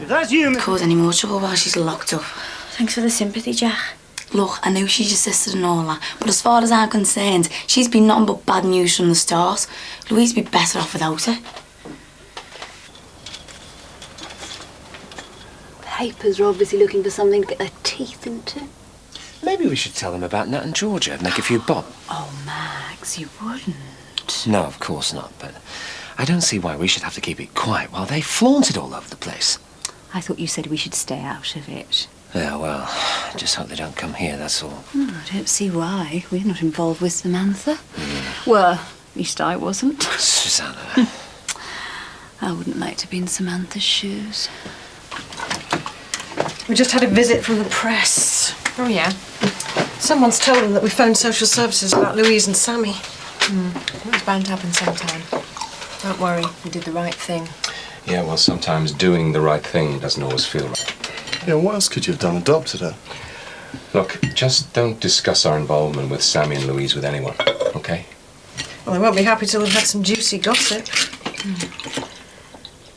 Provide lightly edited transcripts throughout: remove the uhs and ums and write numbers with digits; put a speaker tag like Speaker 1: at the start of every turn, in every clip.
Speaker 1: If that's you,
Speaker 2: Cause any more trouble while she's locked up.
Speaker 3: Thanks for the sympathy, Jack.
Speaker 2: Look, I know she's your sister and all that, but as far as I'm concerned, she's been nothing but bad news from the start. Louise would be better off without her.
Speaker 4: Papers are obviously looking for something to get their teeth into.
Speaker 5: Maybe we should tell them about Nat and Georgia and make a few bob.
Speaker 3: Oh, Max, you wouldn't.
Speaker 5: No, of course not, but I don't see why we should have to keep it quiet while they flaunt it all over the place.
Speaker 4: I thought you said we should stay out of it.
Speaker 5: Yeah, well, just hope they don't come here, that's all.
Speaker 4: I don't see why. We're not involved with Samantha. Well, at least I wasn't.
Speaker 5: Susanna.
Speaker 4: I wouldn't like to be in Samantha's shoes.
Speaker 6: We just had a visit from the press.
Speaker 7: Oh, yeah?
Speaker 6: Someone's told them that we phoned social services about Louise and Sammy.
Speaker 7: It was bound to happen sometime. Don't worry, we did the right thing.
Speaker 8: Yeah, well, sometimes doing the right thing doesn't always feel right.
Speaker 9: Yeah, what else could you have done? Adopted her?
Speaker 8: Look, just don't discuss our involvement with Sammy and Louise with anyone, okay?
Speaker 6: Well, they won't be happy till they've had some juicy gossip.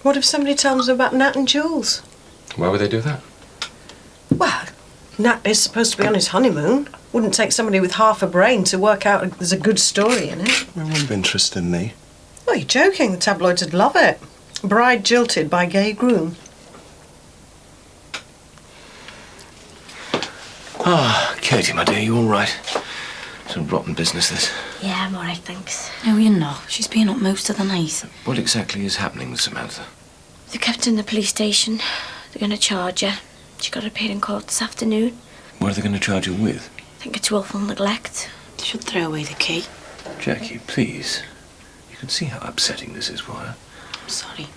Speaker 6: What if somebody tells them about Nat and Jules?
Speaker 8: Why would they do that?
Speaker 6: Well, Nat is supposed to be on his honeymoon. Wouldn't take somebody with half a brain to work out there's a good story in it.
Speaker 9: They wouldn't be interested in me.
Speaker 6: Well, you're joking. The tabloids would love it. Bride jilted by gay groom.
Speaker 5: Ah, Katie, my dear, you all right? It's a rotten business, this.
Speaker 3: Yeah, I'm all right, thanks.
Speaker 2: No, you're not. She's been up most of the night.
Speaker 5: What exactly is happening with Samantha?
Speaker 3: They kept her in the police station. They're going to charge her. She got appeared in court this afternoon.
Speaker 5: What are they going to charge her with?
Speaker 3: I think it's willful neglect.
Speaker 2: They should throw away the key.
Speaker 5: Jackie, please. You can see how upsetting this is for her.
Speaker 2: I'm sorry.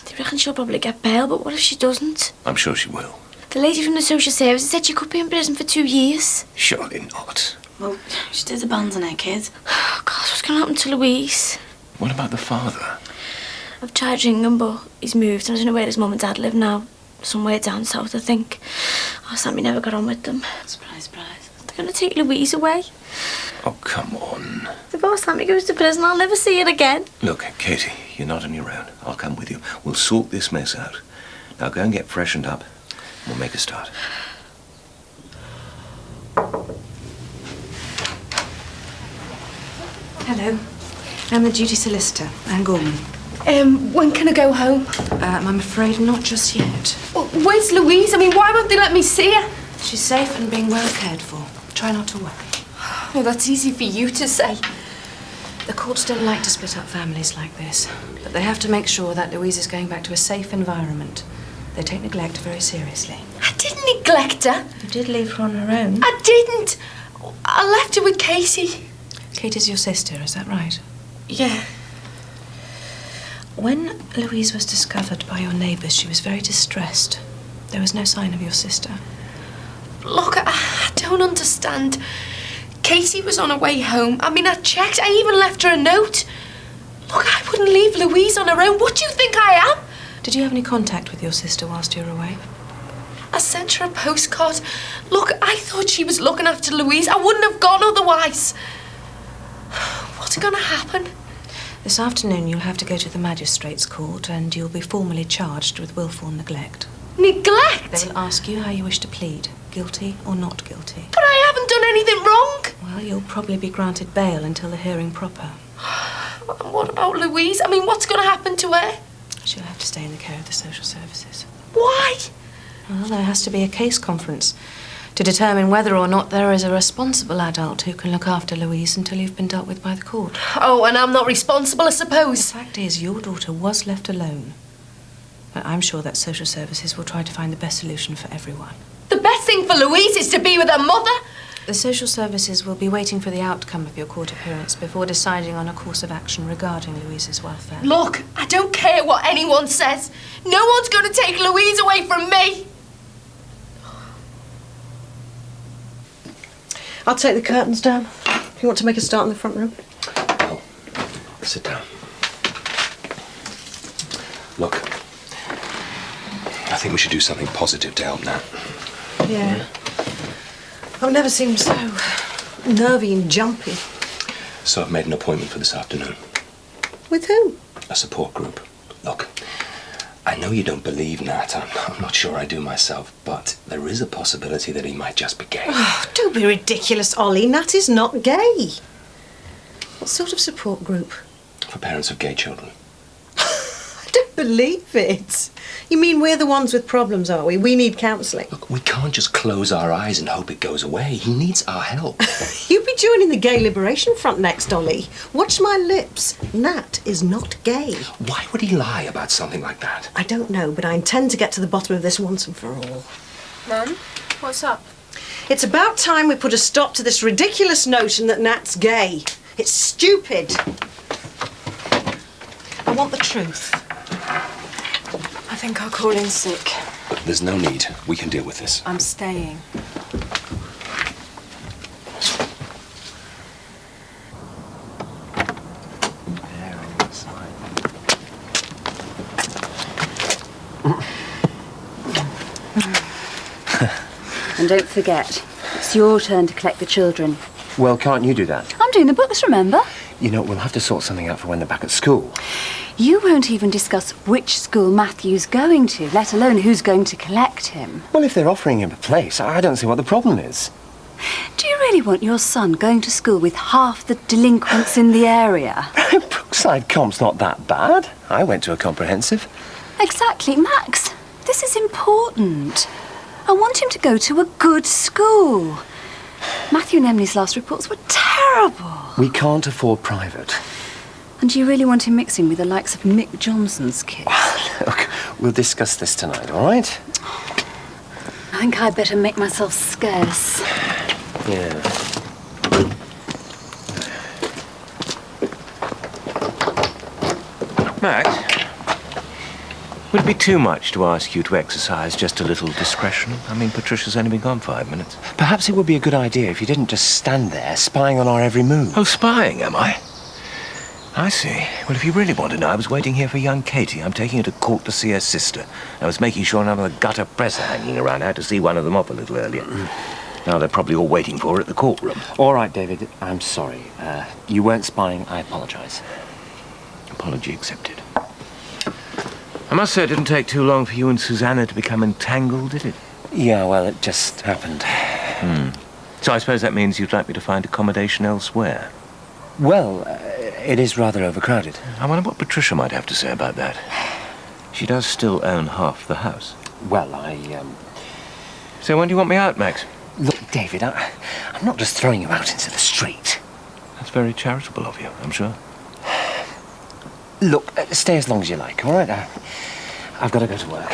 Speaker 3: They reckon she'll probably get bail, but what if she doesn't?
Speaker 5: I'm sure she will.
Speaker 3: The lady from the social services said she could be in prison for 2 years.
Speaker 5: Surely not.
Speaker 2: Well, she did abandon her kid.
Speaker 3: Oh, God, what's going to happen to Louise?
Speaker 5: What about the father?
Speaker 3: I've tried ringing him, but he's moved, and I don't know where his mum and dad live now. Somewhere down south, I think. Oh, Sammy never got on with them.
Speaker 2: Surprise, surprise.
Speaker 3: They're going to take Louise away.
Speaker 5: Oh, come on.
Speaker 3: If our Sammy goes to prison, I'll never see her again.
Speaker 5: Look, Katie, you're not on your own. I'll come with you. We'll sort this mess out. Now go and get freshened up. We'll make a start.
Speaker 7: Hello. I'm the duty solicitor, Anne Gorman.
Speaker 3: When can I go home?
Speaker 7: I'm afraid not just yet.
Speaker 3: Well, where's Louise? I mean, why won't they let me see her?
Speaker 7: She's safe and being well cared for. Try not to worry.
Speaker 3: Well, that's easy for you to say.
Speaker 7: The courts don't like to split up families like this, but they have to make sure that Louise is going back to a safe environment. They take neglect very seriously.
Speaker 3: I didn't neglect her.
Speaker 7: You did leave her on her own.
Speaker 3: I didn't. I left her with Katie.
Speaker 7: Katie's your sister, is that right?
Speaker 3: Yeah.
Speaker 7: When Louise was discovered by your neighbours, she was very distressed. There was no sign of your sister.
Speaker 3: Look, I don't understand. Katie was on her way home. I mean, I checked. I even left her a note. Look, I wouldn't leave Louise on her own. What do you think I am?
Speaker 7: Did you have any contact with your sister whilst you were away?
Speaker 3: I sent her a postcard. Look, I thought she was looking after Louise. I wouldn't have gone otherwise. What's going to happen?
Speaker 7: This afternoon you'll have to go to the magistrate's court and you'll be formally charged with willful neglect.
Speaker 3: Neglect?
Speaker 7: They will ask you how you wish to plead, guilty or not guilty.
Speaker 3: But I haven't done anything wrong.
Speaker 7: Well, you'll probably be granted bail until the hearing proper.
Speaker 3: And what about Louise? I mean, what's going to happen to her?
Speaker 7: She'll have to stay in the care of the social services.
Speaker 3: Why?
Speaker 7: Well, there has to be a case conference to determine whether or not there is a responsible adult who can look after Louise until you've been dealt with by the court.
Speaker 3: Oh, and I'm not responsible, I suppose.
Speaker 7: The fact is, your daughter was left alone. But I'm sure that social services will try to find the best solution for everyone.
Speaker 3: The best thing for Louise is to be with her mother.
Speaker 7: The social services will be waiting for the outcome of your court appearance before deciding on a course of action regarding Louise's welfare.
Speaker 3: Look, I don't care what anyone says. No one's going to take Louise away from me.
Speaker 6: I'll take the curtains down. If you want to make a start in the front room.
Speaker 8: Oh, sit down. Look, I think we should do something positive to help Nat.
Speaker 6: Yeah. I've never seemed so nervy and jumpy.
Speaker 8: So I've made an appointment for this afternoon.
Speaker 6: With who?
Speaker 8: A support group. Look, I know you don't believe Nat. I'm not sure I do myself, but there is a possibility that he might just be gay.
Speaker 6: Oh, don't be ridiculous, Ollie. Nat is not gay. What sort of support group?
Speaker 8: For parents of gay children.
Speaker 6: I don't believe it. You mean we're the ones with problems, are we? We need counselling.
Speaker 8: Look, we can't just close our eyes and hope it goes away. He needs our help.
Speaker 6: You'll be joining the Gay Liberation Front next, Ollie. Watch my lips. Nat is not gay.
Speaker 8: Why would he lie about something like that?
Speaker 6: I don't know, but I intend to get to the bottom of this once and for all.
Speaker 3: Mum, what's up?
Speaker 6: It's about time we put a stop to this ridiculous notion that Nat's gay. It's stupid. I want the truth.
Speaker 7: I think I'll call in sick.
Speaker 8: There's no need. We can deal with this.
Speaker 7: I'm staying.
Speaker 4: And don't forget, it's your turn to collect the children.
Speaker 1: Well, can't you do that?
Speaker 4: I'm doing the books, remember?
Speaker 1: You know, we'll have to sort something out for when they're back at school.
Speaker 4: You won't even discuss which school Matthew's going to, let alone who's going to collect him.
Speaker 1: Well, if they're offering him a place, I don't see what the problem is.
Speaker 4: Do you really want your son going to school with half the delinquents in the area?
Speaker 1: Brookside Comp's not that bad. I went to a comprehensive.
Speaker 4: Exactly, Max. This is important. I want him to go to a good school. Matthew and Emily's last reports were terrible.
Speaker 1: We can't afford private.
Speaker 4: And do you really want him mixing with the likes of Mick Johnson's kids?
Speaker 1: Look, we'll discuss this tonight, all right?
Speaker 4: I think I'd better make myself scarce.
Speaker 1: Yeah.
Speaker 5: Max, would it be too much to ask you to exercise just a little discretion? I mean, Patricia's only been gone 5 minutes.
Speaker 1: Perhaps it would be a good idea if you didn't just stand there spying on our every move.
Speaker 5: Oh, spying, am I? I see. Well, if you really want to know, I was waiting here for young Katie. I'm taking her to court to see her sister. I was making sure none of the gutter press are hanging around. I had to see one of them off a little earlier. Now they're probably all waiting for her at the courtroom.
Speaker 1: All right, David, I'm sorry. You weren't spying. I apologise.
Speaker 5: Apology accepted. I must say it didn't take too long for you and Susanna to become entangled, did it?
Speaker 1: Yeah, well, it just happened.
Speaker 5: So I suppose that means you'd like me to find accommodation elsewhere.
Speaker 1: Well, it is rather overcrowded.
Speaker 5: I wonder what Patricia might have to say about that. She does still own half the house.
Speaker 1: Well,
Speaker 5: So when do you want me out, Max?
Speaker 1: Look, David, I'm not just throwing you out into the street.
Speaker 5: That's very charitable of you, I'm sure.
Speaker 1: Look, stay as long as you like, all right? I've got to go to work.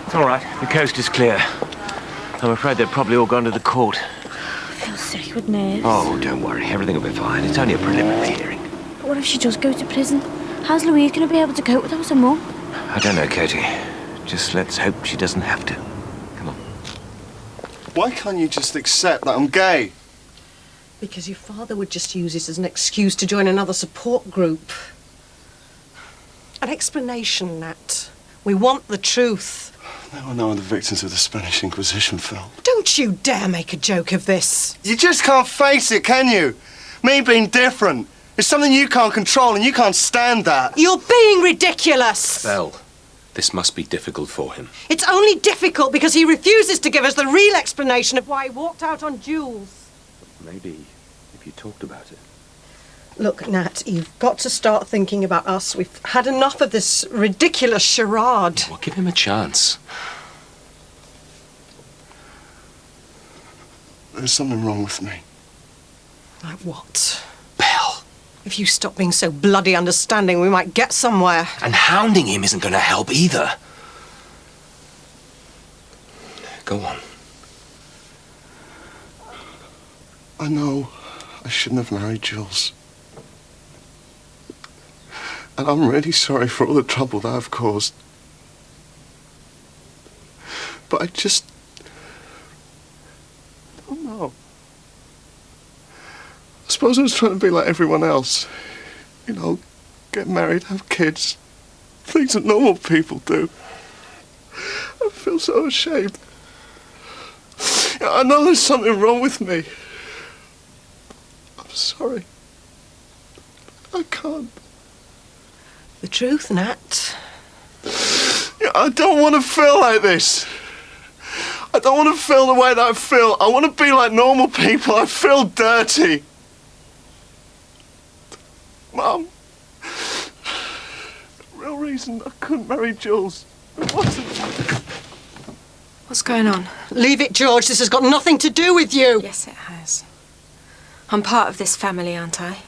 Speaker 5: It's all right. The coast is clear. I'm afraid they've probably all gone to the court.
Speaker 10: I feel sick with nerves.
Speaker 5: Oh, don't worry. Everything will be fine. It's only a preliminary hearing.
Speaker 10: But what if she does go to prison? How's Louise going to be able to cope without her mum?
Speaker 5: I don't know, Katie. Just let's hope she doesn't have to. Come on.
Speaker 9: Why can't you just accept that I'm gay?
Speaker 6: Because your father would just use it as an excuse to join another support group. An explanation, Nat. We want the truth.
Speaker 9: Now I know I'm the victims of the Spanish Inquisition, Phil.
Speaker 6: Don't you dare make a joke of this.
Speaker 9: You just can't face it, can you? Me being different. It's something you can't control and you can't stand that.
Speaker 6: You're being ridiculous.
Speaker 8: Belle, this must be difficult for him.
Speaker 6: It's only difficult because he refuses to give us the real explanation of why he walked out on Jules.
Speaker 8: Maybe if you talked about it.
Speaker 6: Look, Nat, you've got to start thinking about us. We've had enough of this ridiculous charade.
Speaker 8: Well, give him a chance.
Speaker 9: There's something wrong with me.
Speaker 6: Like what?
Speaker 8: Belle.
Speaker 6: If you stop being so bloody understanding, we might get somewhere.
Speaker 8: And hounding him isn't going to help either. Go on.
Speaker 9: I know I shouldn't have married Jules. And I'm really sorry for all the trouble that I've caused. But I just don't know. I suppose I was trying to be like everyone else. You know, get married, have kids. Things that normal people do. I feel so ashamed. I know there's something wrong with me. I'm sorry. I can't.
Speaker 6: The truth, Nat.
Speaker 9: I don't want to feel like this. I don't want to feel the way that I feel. I want to be like normal people. I feel dirty. Mum, the real reason I couldn't marry Jules, it wasn't.
Speaker 3: What's going on?
Speaker 6: Leave it, George. This has got nothing to do with you.
Speaker 3: Yes, it has. I'm part of this family, aren't I?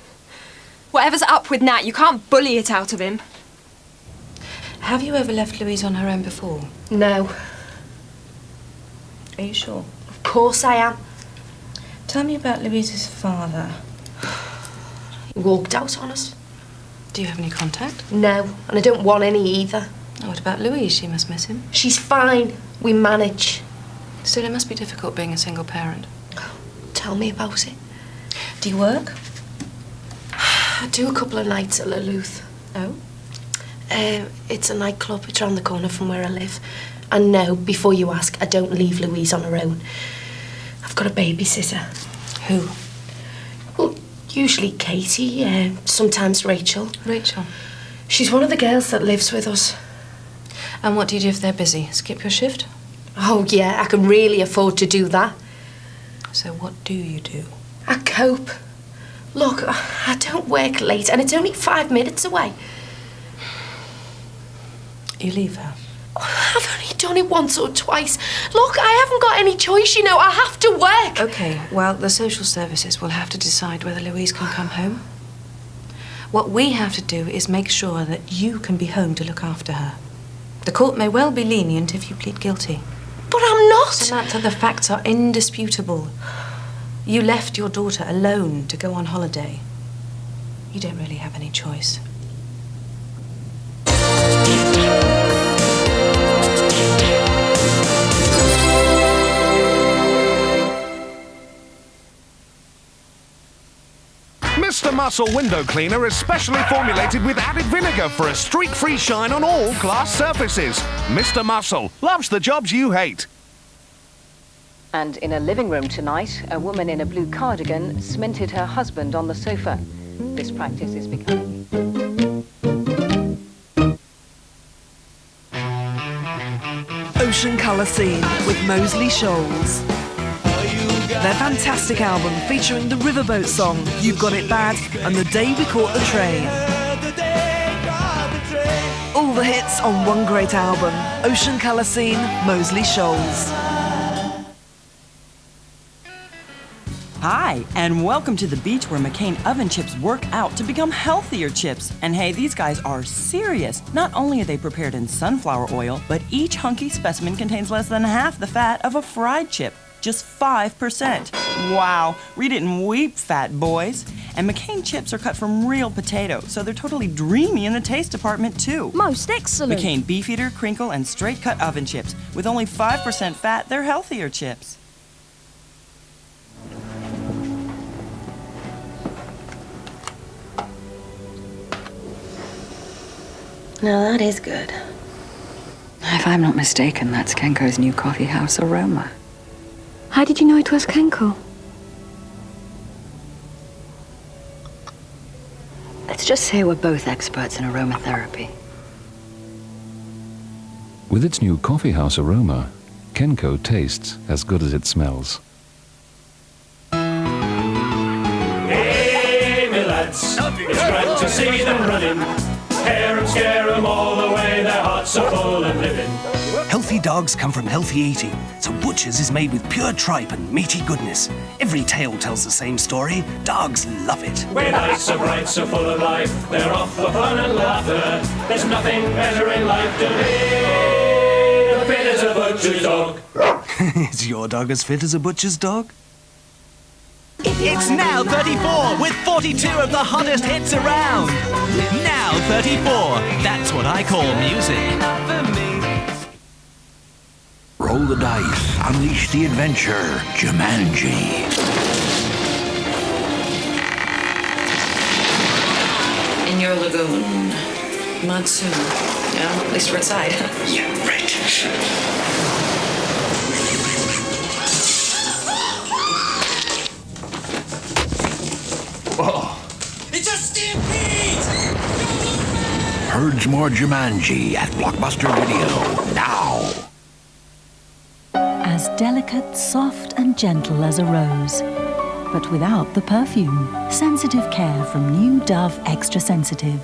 Speaker 11: Whatever's up with Nat, you can't bully it out of him.
Speaker 7: Have you ever left Louise on her own before?
Speaker 3: No.
Speaker 7: Are you sure?
Speaker 3: Of course I am.
Speaker 7: Tell me about Louise's father.
Speaker 3: He walked out on us.
Speaker 7: Do you have any contact?
Speaker 3: No, and I don't want any either.
Speaker 7: Oh, what about Louise? She must miss him.
Speaker 3: She's fine. We manage.
Speaker 7: Still, it must be difficult being a single parent.
Speaker 3: Tell me about it.
Speaker 7: Do you work?
Speaker 3: I do a couple of nights at Luluth.
Speaker 7: Oh?
Speaker 3: It's a nightclub. It's around the corner from where I live. And no, before you ask, I don't leave Louise on her own. I've got a babysitter.
Speaker 7: Who?
Speaker 3: Well, usually Katie, sometimes Rachel.
Speaker 7: Rachel.
Speaker 3: She's one of the girls that lives with us.
Speaker 7: And what do you do if they're busy? Skip your shift?
Speaker 3: Oh, yeah, I can really afford to do that.
Speaker 7: So what do you do?
Speaker 3: I cope. Look, I don't work late, and it's only 5 minutes away.
Speaker 7: You leave her?
Speaker 3: I've only done it once or twice. Look, I haven't got any choice, you know. I have to work.
Speaker 7: Okay, well, the social services will have to decide whether Louise can come home. What we have to do is make sure that you can be home to look after her. The court may well be lenient if you plead guilty.
Speaker 3: But I'm not.
Speaker 7: Samantha, the facts are indisputable. You left your daughter alone to go on holiday. You don't really have any choice.
Speaker 12: Mr. Muscle window cleaner is specially formulated with added vinegar for a streak-free shine on all glass surfaces. Mr. Muscle loves the jobs you hate.
Speaker 4: And in a living room tonight, a woman in a blue cardigan cemented her husband on the sofa. This practice is becoming...
Speaker 13: Ocean Colour Scene with Moseley Shoals. Their fantastic album featuring the Riverboat song, You've Got It Bad, and The Day We Caught the Train. All the hits on one great album, Ocean Colour Scene, Moseley Shoals.
Speaker 14: Hi, and welcome to the beach where McCain oven chips work out to become healthier chips. And hey, these guys are serious. Not only are they prepared in sunflower oil, but each hunky specimen contains less than half the fat of a fried chip. Just 5%. Wow, read it and weep, fat boys. And McCain chips are cut from real potato, so they're totally dreamy in the taste department too.
Speaker 10: Most excellent.
Speaker 14: McCain beefeater, crinkle, and straight cut oven chips. With only 5% fat, they're healthier chips.
Speaker 7: Now that is good. If I'm not mistaken, that's Kenko's new coffee house aroma.
Speaker 10: How did you know it was Kenko?
Speaker 7: Let's just say we're both experts in aromatherapy.
Speaker 15: With its new coffee house aroma, Kenko tastes as good as it smells.
Speaker 16: Hey, me lads, it's grand to see them running. Scare 'em, scare 'em all the way, their hearts are full of living.
Speaker 17: Healthy dogs come from healthy eating, so Butcher's is made with pure tripe and meaty goodness. Every tale tells the same story. Dogs love it.
Speaker 16: With eyes so bright, so full of life, they're off for fun and laughter. There's nothing better in life to be than fit as a butcher's dog.
Speaker 17: Is your dog as fit as a butcher's dog?
Speaker 18: It's Now 34 with 42 of the hottest hits around. Now 34, that's what I call music.
Speaker 19: Roll the dice, unleash the adventure, Jumanji.
Speaker 7: In your lagoon. Monsoon. Yeah, at least we're inside.
Speaker 19: Yeah, right. Urge more Jumanji at Blockbuster Video now.
Speaker 20: As delicate, soft and gentle as a rose, but without the perfume. Sensitive care from new Dove Extra Sensitive.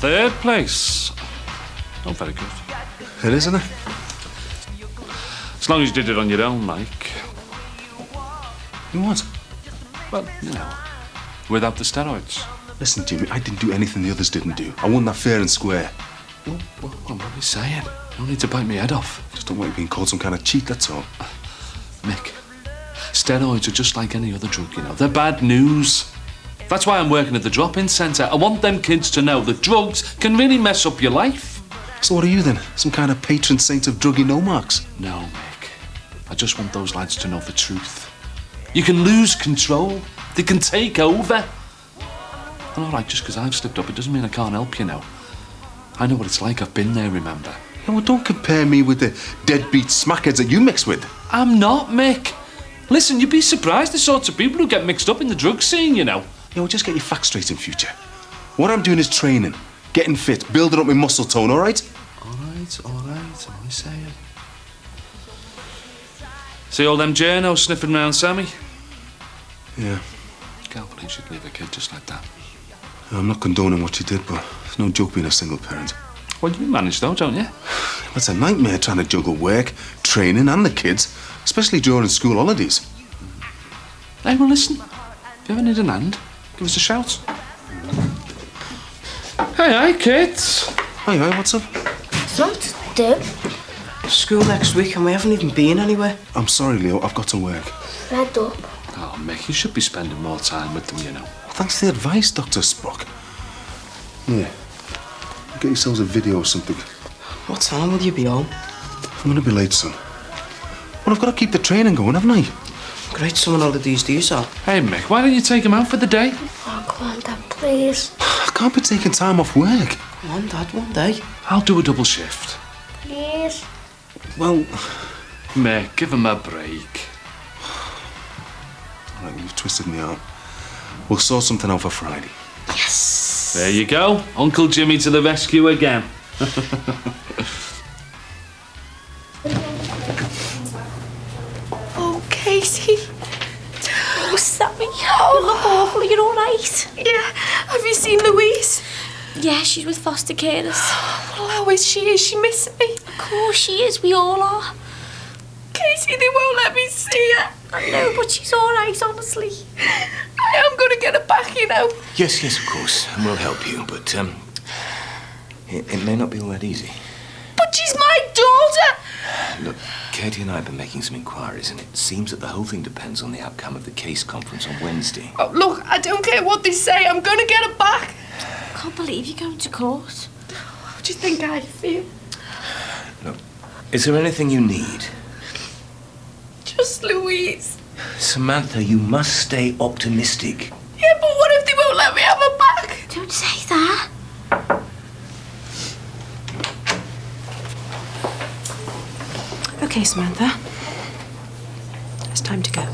Speaker 21: Third place. Not very good.
Speaker 22: It is, isn't it?
Speaker 21: As long as you did it on your own, Mike.
Speaker 22: You what?
Speaker 21: Well, you know, without the steroids.
Speaker 22: Listen, Jimmy, I didn't do anything the others didn't do. I won that fair and square.
Speaker 21: Well, what are you saying? You don't need to bite me head off.
Speaker 22: Just don't want you being called some kind of cheat, that's all.
Speaker 21: Mick, steroids are just like any other drug, you know. They're bad news. That's why I'm working at the drop-in centre. I want them kids to know that drugs can really mess up your life.
Speaker 22: So what are you then? Some kind of patron saint of druggy no marks?
Speaker 21: No, Mick. I just want those lads to know the truth. You can lose control. They can take over. And all right, just because I've slipped up, it doesn't mean I can't help you now. I know what it's like. I've been there, remember?
Speaker 22: Yeah, well, don't compare me with the deadbeat smackheads that you mix with.
Speaker 21: I'm not, Mick. Listen, you'd be surprised the sorts of people who get mixed up in the drug scene, you know.
Speaker 22: Yeah, well, just get your facts straight in future. What I'm doing is training, getting fit, building up my muscle tone, all right?
Speaker 21: All right, I say it. See all them journos sniffing around Sammy?
Speaker 22: Yeah.
Speaker 21: Can't believe she'd leave a kid just like that.
Speaker 22: I'm not condoning what she did, but it's no joke being a single parent.
Speaker 21: Well, you manage though, don't you?
Speaker 22: It's a nightmare trying to juggle work, training and the kids, especially during school holidays.
Speaker 21: Hey, well, listen. If you ever need an hand, give us a shout. Hey, Kit.
Speaker 22: Hey, what's up?
Speaker 10: Something to do.
Speaker 23: School next week and we haven't even been anywhere.
Speaker 22: I'm sorry, Leo, I've got to work.
Speaker 10: Fed up.
Speaker 21: Oh, Mick, you should be spending more time with them, you know.
Speaker 22: Thanks for the advice, Dr. Spock. Yeah. Get yourselves a video or something.
Speaker 23: What time will you be home?
Speaker 22: I'm gonna be late, son. Well, I've got to keep the training going, haven't I?
Speaker 23: Great summer holidays to you, sir.
Speaker 21: Hey, Mick, why don't you take him out for the day?
Speaker 10: Oh, come on, Dad, please.
Speaker 22: I can't be taking time off work.
Speaker 23: Come on, Dad, one day.
Speaker 21: I'll do a double shift.
Speaker 10: Please.
Speaker 22: Well...
Speaker 21: Mick, give him a break.
Speaker 22: All right, you've twisted me arm. We'll sort something out for Friday.
Speaker 10: Yes.
Speaker 21: There you go. Uncle Jimmy to the rescue again.
Speaker 3: Oh, Casey.
Speaker 10: Oh, Sammy. You look awful. You're all right?
Speaker 3: Yeah. Have you seen Louise?
Speaker 10: Yeah, she's with foster carers.
Speaker 3: Well, how is she? Is she missing me?
Speaker 10: Of course she is. We all are.
Speaker 3: Casey, they won't let me see her.
Speaker 10: I know, but she's all right, honestly.
Speaker 3: I am going to get her back, you know.
Speaker 5: Yes, of course, and we'll help you, but, it may not be all that easy.
Speaker 3: But she's my daughter!
Speaker 5: Look, Katie and I have been making some inquiries, and it seems that the whole thing depends on the outcome of the case conference on Wednesday.
Speaker 3: Oh, look, I don't care what they say. I'm going to get her back.
Speaker 10: I can't believe you're going to court.
Speaker 3: How do you think I feel?
Speaker 5: Look, is there anything you need?
Speaker 3: Just Louise.
Speaker 5: Samantha, you must stay optimistic.
Speaker 3: Yeah, but what if they won't let me have her back?
Speaker 10: Don't say that.
Speaker 7: Okay, Samantha. It's time to go.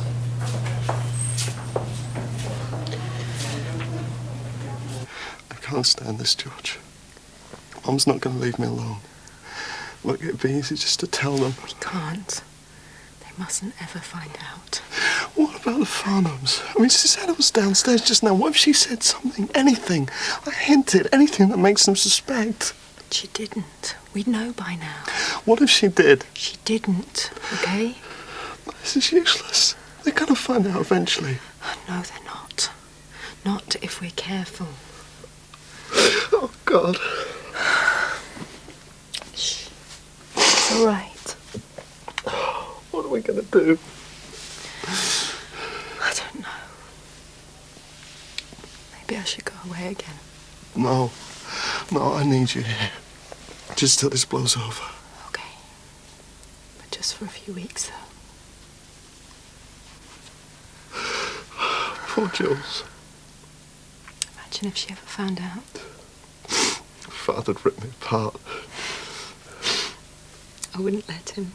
Speaker 9: I can't stand this, George. Mum's not going to leave me alone. Look, it'd be easy just to tell them.
Speaker 6: We can't. They mustn't ever find out.
Speaker 9: What about the Farnhams? I mean, Susanna was downstairs just now. What if she said something, anything? I hinted, anything that makes them suspect.
Speaker 6: But she didn't. We'd know by now.
Speaker 9: What if she did?
Speaker 6: She didn't, okay?
Speaker 9: This is useless. They're going to find out eventually.
Speaker 6: No, they're not. Not if we're careful.
Speaker 9: Oh, God.
Speaker 6: Shh. It's all right.
Speaker 9: What are we going to do?
Speaker 6: I don't know. Maybe I should go away again.
Speaker 9: No, I need you here. Just till this blows over.
Speaker 6: Okay. But just for a few weeks, though.
Speaker 9: Poor Jules.
Speaker 6: Imagine if she ever found out.
Speaker 9: father'd rip me apart.
Speaker 6: I wouldn't let him.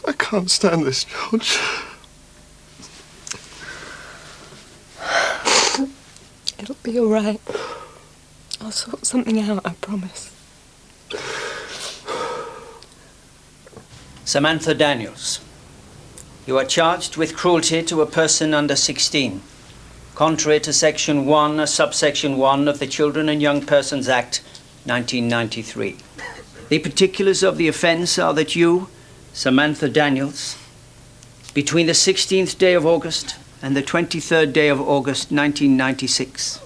Speaker 9: I can't stand this, George.
Speaker 6: It'll be all right. I'll sort something out, I promise.
Speaker 1: Samantha Daniels, you are charged with cruelty to a person under 16, contrary to Section 1, subsection 1 of the Children and Young Persons Act, 1993. The particulars of the offence are that you, Samantha Daniels, between the 16th day of August and the 23rd day of August 1996,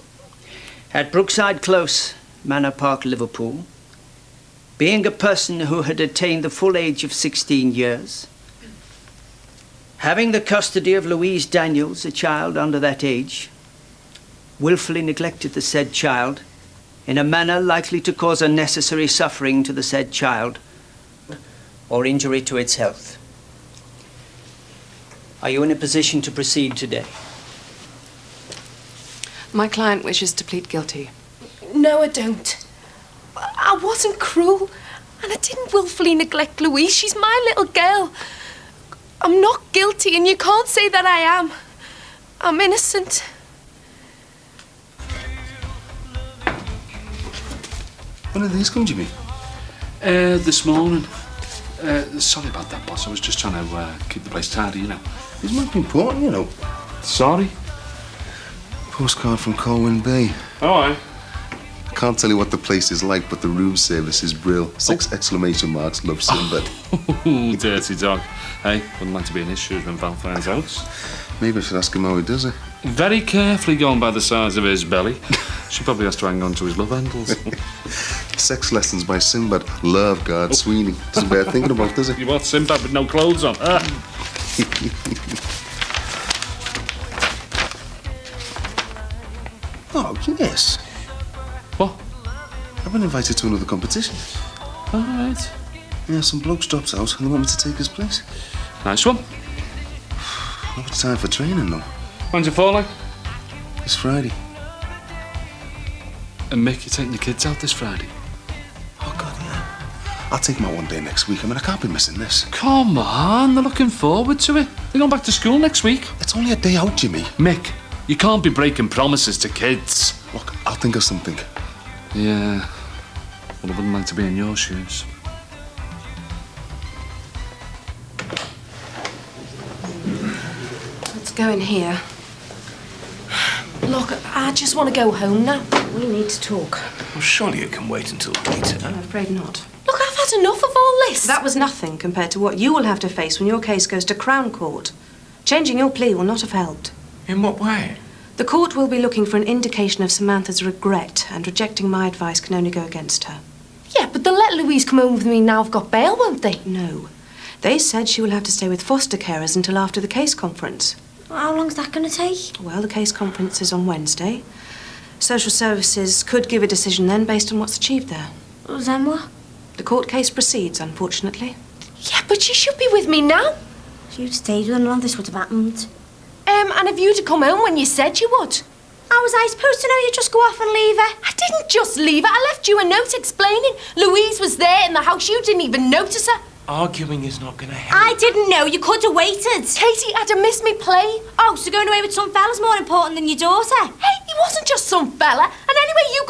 Speaker 1: at Brookside Close, Manor Park, Liverpool, being a person who had attained the full age of 16 years, having the custody of Louise Daniels, a child under that age, willfully neglected the said child in a manner likely to cause unnecessary suffering to the said child or injury to its health. Are you in a position to proceed today?
Speaker 7: My client wishes to plead guilty.
Speaker 3: No, I don't. I wasn't cruel, and I didn't willfully neglect Louise. She's my little girl. I'm not guilty, and you can't say that I am. I'm innocent.
Speaker 22: When did these come, Jimmy?
Speaker 21: This morning. Sorry about that, boss. I was just trying to keep the place tidy, you know.
Speaker 22: These might be important, you know.
Speaker 21: Sorry?
Speaker 22: Postcard from Colwyn Bay.
Speaker 21: Oh, aye.
Speaker 22: I can't tell you what the place is like, but the room service is brill. 6 exclamation marks, love Sinbad.
Speaker 21: Oh, dirty dog. Hey, wouldn't like to be an issue when Val finds out.
Speaker 22: Maybe I should ask him how he does it.
Speaker 21: Very carefully going by the size of his belly. She probably has to hang on to his love handles.
Speaker 22: Sex lessons by Sinbad. Love God, Sweeney. Doesn't bear thinking about, does it?
Speaker 21: You want Sinbad with no clothes on?
Speaker 22: Oh, yes.
Speaker 21: What?
Speaker 22: I've been invited to another competition.
Speaker 21: All right.
Speaker 22: Yeah, some bloke's dropped out and they want me to take his place.
Speaker 21: Nice one.
Speaker 22: Not much time for training, though.
Speaker 21: When's it fall like?
Speaker 22: It's Friday.
Speaker 21: And Mick, you're taking the kids out this Friday?
Speaker 22: Oh, God, yeah. I'll take them out one day next week. I mean, I can't be missing this.
Speaker 21: Come on, they're looking forward to it. They're going back to school next week.
Speaker 22: It's only a day out, Jimmy.
Speaker 21: Mick, you can't be breaking promises to kids.
Speaker 22: Look, I'll think of something.
Speaker 21: Yeah. Well, I wouldn't like to be in your shoes.
Speaker 7: Let's go in here.
Speaker 3: Look, I just want to go home now.
Speaker 7: We need to talk.
Speaker 5: Well, surely it can wait until later.
Speaker 7: I'm afraid not.
Speaker 3: Look, I've had enough of all this.
Speaker 7: That was nothing compared to what you will have to face when your case goes to Crown Court. Changing your plea will not have helped.
Speaker 5: In what way?
Speaker 7: The court will be looking for an indication of Samantha's regret, and rejecting my advice can only go against her.
Speaker 3: Yeah, but they'll let Louise come home with me now I've got bail, won't they?
Speaker 7: No. They said she will have to stay with foster carers until after the case conference.
Speaker 10: How long's that going to take?
Speaker 7: Well, the case conference is on Wednesday. Social services could give a decision then based on what's achieved there.
Speaker 10: Then what?
Speaker 7: The court case proceeds, unfortunately.
Speaker 3: Yeah, but she should be with me now.
Speaker 10: If you'd stayed with her, none of this would have happened.
Speaker 3: And if you'd have come home when you said you would.
Speaker 10: How was I supposed to know you'd just go off and leave her?
Speaker 3: I didn't just leave her. I left you a note explaining. Louise was there in the house. You didn't even notice her.
Speaker 5: Arguing is not going to help.
Speaker 10: I didn't know. You could have waited.
Speaker 3: Katie had to miss me play.
Speaker 10: Oh, so going away with some fella's more important than your daughter?
Speaker 3: Hey, he wasn't just some fella. And anyway, you